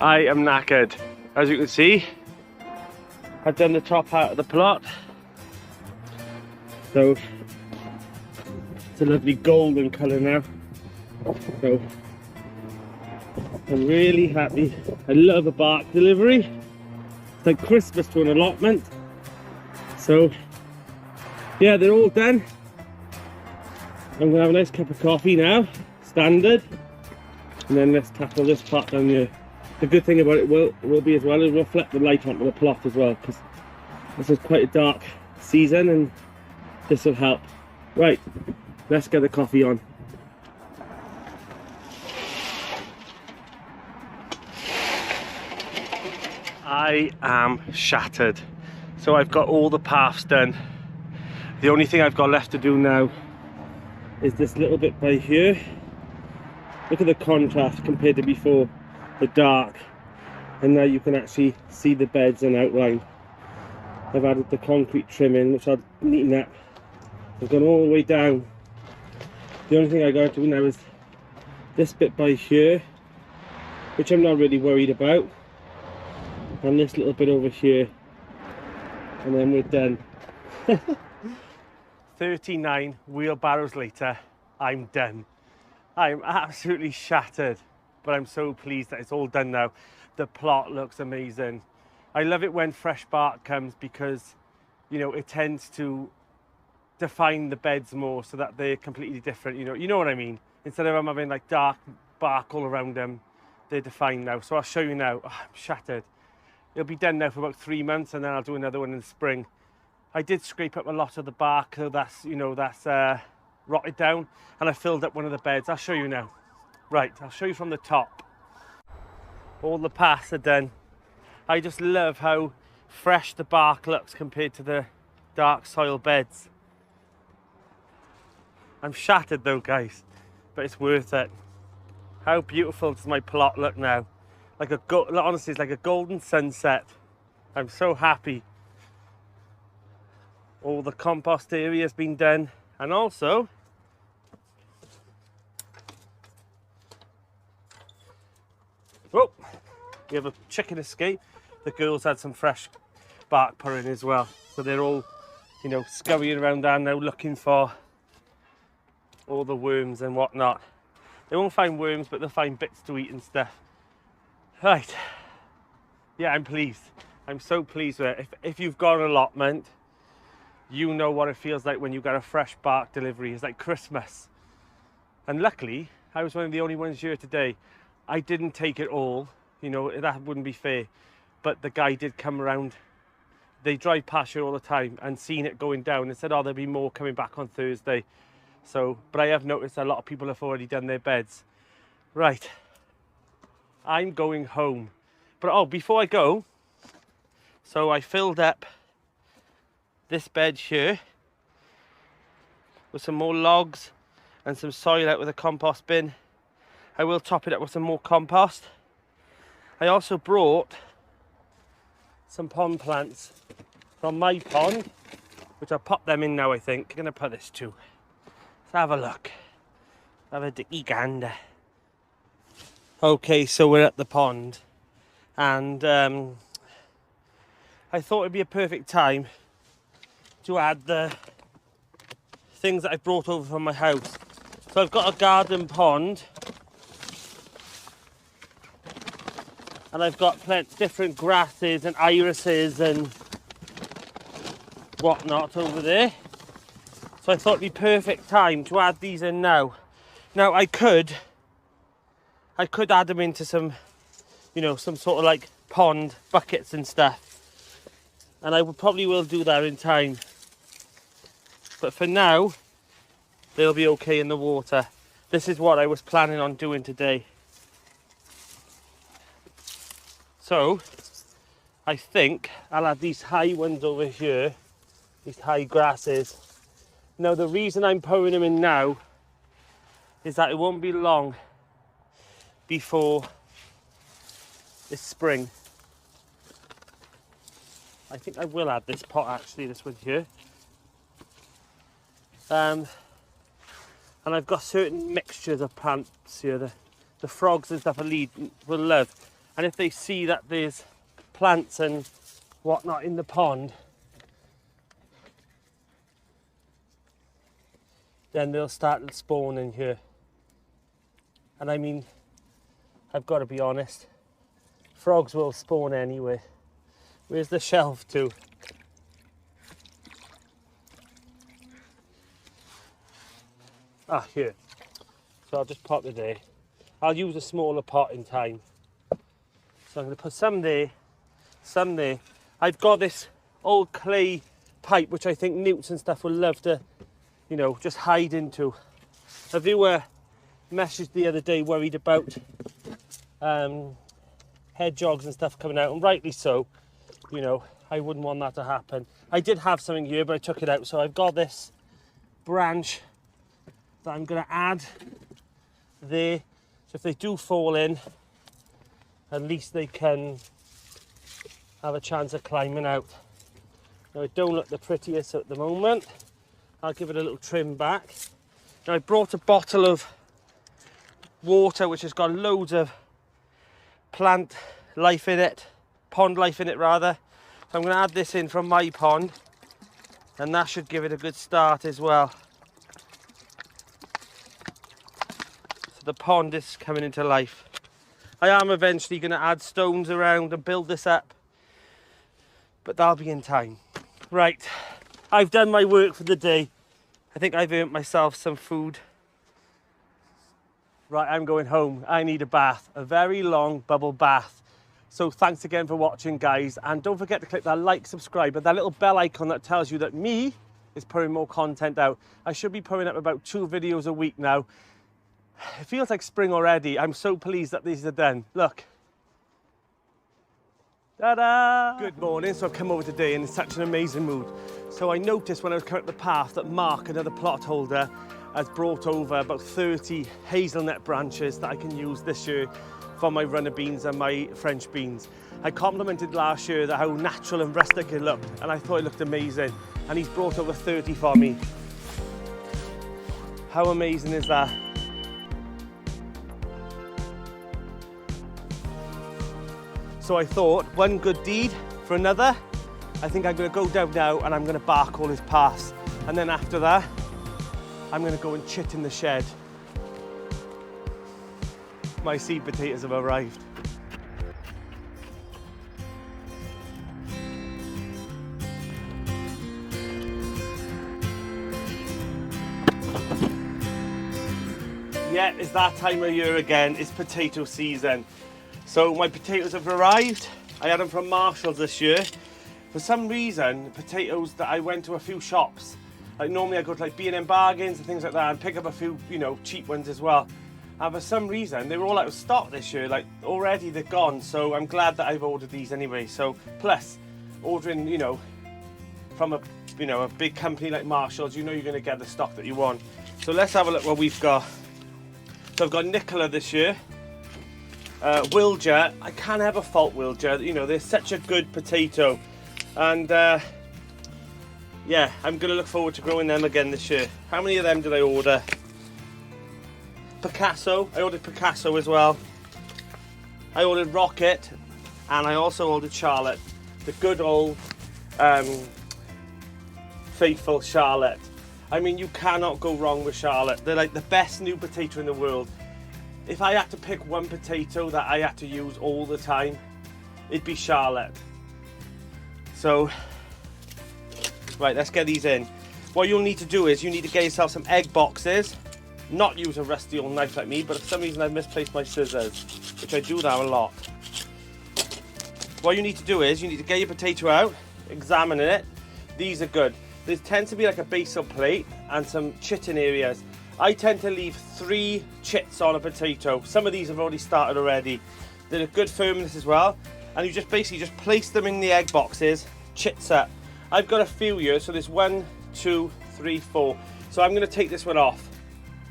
I am knackered. As you can see, I've done the top out of the plot. So it's a lovely golden colour now. So I'm really happy. I love a bark delivery. It's like Christmas to an allotment. So yeah, they're all done. I'm gonna have a nice cup of coffee now, standard, and then let's tackle this part down here. The good thing about it will be as well, it'll reflect the light onto the plot as well, because this is quite a dark season and this will help. Right, let's get the coffee on. I am shattered. So I've got all the paths done. The only thing I've got left to do now is this little bit by here. Look at the contrast compared to before, the dark, and now you can actually see the beds and outline. I've added the concrete trim in, which I'll neaten up. I've gone all the way down. The only thing I got to do now is this bit by here, which I'm not really worried about, and this little bit over here, and then we're done. 39 wheelbarrows later, I'm done. I'm absolutely shattered, but I'm so pleased that it's all done now. The plot looks amazing. I love it when fresh bark comes because, you know, it tends to define the beds more so that they're completely different. You know what I mean? Instead of them having like dark bark all around them, they're defined now. So I'll show you now. Oh, I'm shattered. It'll be done now for about 3 months, and then I'll do another one in the spring. I did scrape up a lot of the bark, so that's, you know, that's rotted down, and I filled up one of the beds. I'll show you now. Right, I'll show you from the top. All the paths are done. I just love how fresh the bark looks compared to the dark soil beds. I'm shattered though, guys, but it's worth it. How beautiful does my plot look now? Like honestly, it's like a golden sunset. I'm so happy. All the compost area has been done, and also oh, we have a chicken escape. The girls had some fresh bark put in as well, so they're all, you know, scurrying around down now looking for all the worms and whatnot. They won't find worms, but they'll find bits to eat and stuff. Right, yeah, I'm pleased. I'm so pleased with it. If you've got an allotment, you know what it feels like when you get a fresh bark delivery. It's like Christmas. And luckily, I was one of the only ones here today. I didn't take it all, you know, that wouldn't be fair. But the guy did come around. They drive past here all the time and seen it going down and said, oh, there'll be more coming back on Thursday. So, but I have noticed a lot of people have already done their beds. Right, I'm going home. But oh, before I go, so I filled up this bed here with some more logs and some soil out with a compost bin. I will top it up with some more compost. I also brought some pond plants from my pond, which I'll pop them in now, I think. I'm gonna put this too. Let's have a look. Have a dicky gander. Okay, so we're at the pond, and I thought it'd be a perfect time to add the things that I brought over from my house. So I've got a garden pond, and I've got different grasses and irises and whatnot over there. So I thought it'd be perfect time to add these in now. Now I could add them into some, you know, some sort of like pond buckets and stuff, and I probably will do that in time. But for now, they'll be okay in the water. This is what I was planning on doing today. So I think I'll add these high ones over here, these high grasses. Now the reason I'm pouring them in now is that it won't be long before it's spring. I think I will add this pot actually, this one here. And I've got certain mixtures of plants here. The frogs and stuff will love. And if they see that there's plants and whatnot in the pond, then they'll start spawning here. And I mean, I've got to be honest, frogs will spawn anyway. Where's the shelf to? Ah, here. So I'll just pop it there. I'll use a smaller pot in time. So I'm going to put some there, some there. I've got this old clay pipe, which I think newts and stuff will love to, you know, just hide into. A viewer messaged the other day worried about hedgehogs and stuff coming out, and rightly so. You know, I wouldn't want that to happen. I did have something here, but I took it out. So I've got this branch that I'm going to add there. So if they do fall in, at least they can have a chance of climbing out. Now, it don't look the prettiest at the moment. I'll give it a little trim back. Now, I brought a bottle of water which has got loads of plant life in it, pond life in it rather. So I'm going to add this in from my pond, and that should give it a good start as well. So the pond is coming into life. I am eventually going to add stones around and build this up, but that'll be in time. Right, I've done my work for the day. I think I've earned myself some food. Right, I'm going home. I need a bath, a very long bubble bath. So thanks again for watching, guys. And don't forget to click that like, subscribe, and that little bell icon that tells you that me is putting more content out. I should be putting up about 2 videos a week now. It feels like spring already. I'm so pleased that these are done. Look. Ta-da! Good morning. So I've come over today in such an amazing mood. So I noticed when I was coming up the path that Mark, another plot holder, has brought over about 30 hazelnut branches that I can use this year for my runner beans and my French beans. I complimented last year that how natural and rustic it looked, and I thought it looked amazing. And he's brought over 30 for me. How amazing is that? So I thought, one good deed for another. I think I'm going to go down now and I'm going to bark all his paths. And then after that, I'm going to go and chit in the shed. My seed potatoes have arrived. Yeah, it's that time of year again. It's potato season. So my potatoes have arrived. I had them from Marshall's this year. For some reason, potatoes that I went to a few shops, like normally I go to like B&M bargains and things like that and pick up a few, you know, cheap ones as well. And for some reason, they were all out of stock this year. Like already they're gone. So I'm glad that I've ordered these anyway. So plus ordering, you know, from a big company like Marshall's, you know you're going to get the stock that you want. So let's have a look what we've got. So I've got Nicola this year. Wilja, I can't ever fault Wilja, you know, they're such a good potato. And yeah, I'm going to look forward to growing them again this year. How many of them did I order? Picasso, I ordered Picasso as well. I ordered Rocket, and I also ordered Charlotte. The good old faithful Charlotte. I mean, you cannot go wrong with Charlotte. They're like the best new potato in the world. If I had to pick one potato that I had to use all the time, it'd be Charlotte. So, right, let's get these in. What you'll need to do is you need to get yourself some egg boxes. Not use a rusty old knife like me, but for some reason I've misplaced my scissors, which I do that a lot. What you need to do is you need to get your potato out, examine it. These are good. There tends to be like a basal plate and some chitting areas. I tend to leave 3 chits on a potato. Some of these have already started already. They're a good firmness as well. And you just basically just place them in the egg boxes, chits up. I've got a few here, so there's 1, 2, 3, 4. So I'm going to take this one off.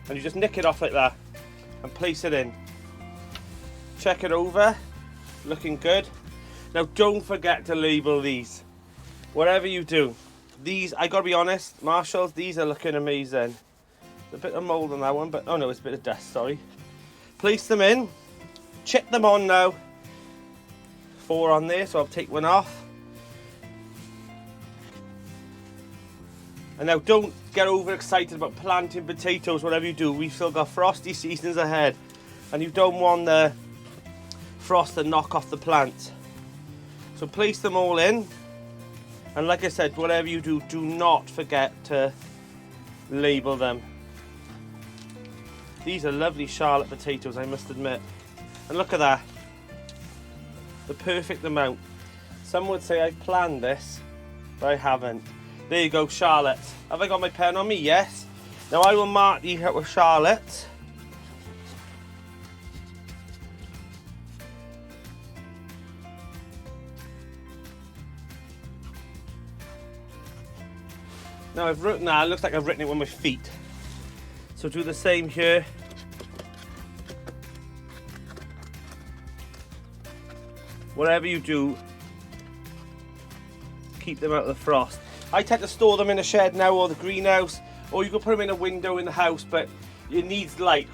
And you just nick it off like that and place it in. Check it over, looking good. Now don't forget to label these. Whatever you do. These, I gotta be honest, Marshall's, these are looking amazing. A bit of mould on that one, but oh no, it's a bit of dust, sorry. Place them in, chip them on now, 4 on there, so I'll take one off. And now don't get overexcited about planting potatoes, whatever you do. We've still got frosty seasons ahead, and you don't want the frost to knock off the plants. So place them all in, and like I said, whatever you do, do not forget to label them. These are lovely Charlotte potatoes, I must admit. And look at that, the perfect amount. Some would say I've planned this, but I haven't. There you go, Charlotte. Have I got my pen on me? Yes. Now I will mark these out with Charlotte. Now I've written that, it looks like I've written it with my feet. So do the same here. Whatever you do, keep them out of the frost. I tend to store them in a shed now, or the greenhouse, or you can put them in a window in the house, but it needs light.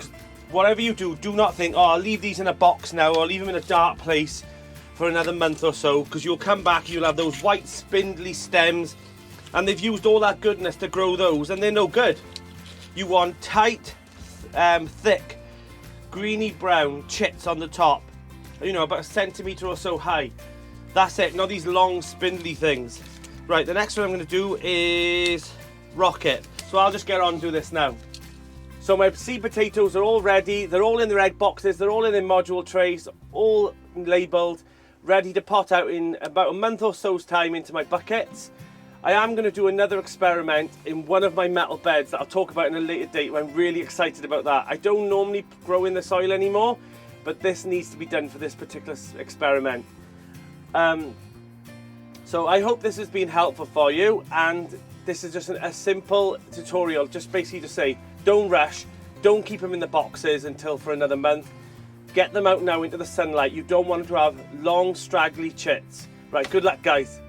Whatever you do, do not think, oh, I'll leave these in a box now, or leave them in a dark place for another month or so, because you'll come back, you'll have those white spindly stems, and they've used all that goodness to grow those, and they're no good. You want tight, thick, greeny brown chits on the top, you know, about 1 centimetre or so high. That's it, not these long spindly things. Right, the next one I'm going to do is rocket. So I'll just get on and do this now. So my seed potatoes are all ready. They're all in their egg boxes. They're all in their module trays, all labelled, ready to pot out in about a month or so's time into my buckets. I am going to do another experiment in one of my metal beds that I'll talk about in a later date. I'm really excited about that. I don't normally grow in the soil anymore, but this needs to be done for this particular experiment. So I hope this has been helpful for you, and this is just a simple tutorial, just basically to say, don't rush, don't keep them in the boxes until for another month. Get them out now into the sunlight. You don't want them to have long, straggly chits. Right, good luck, guys.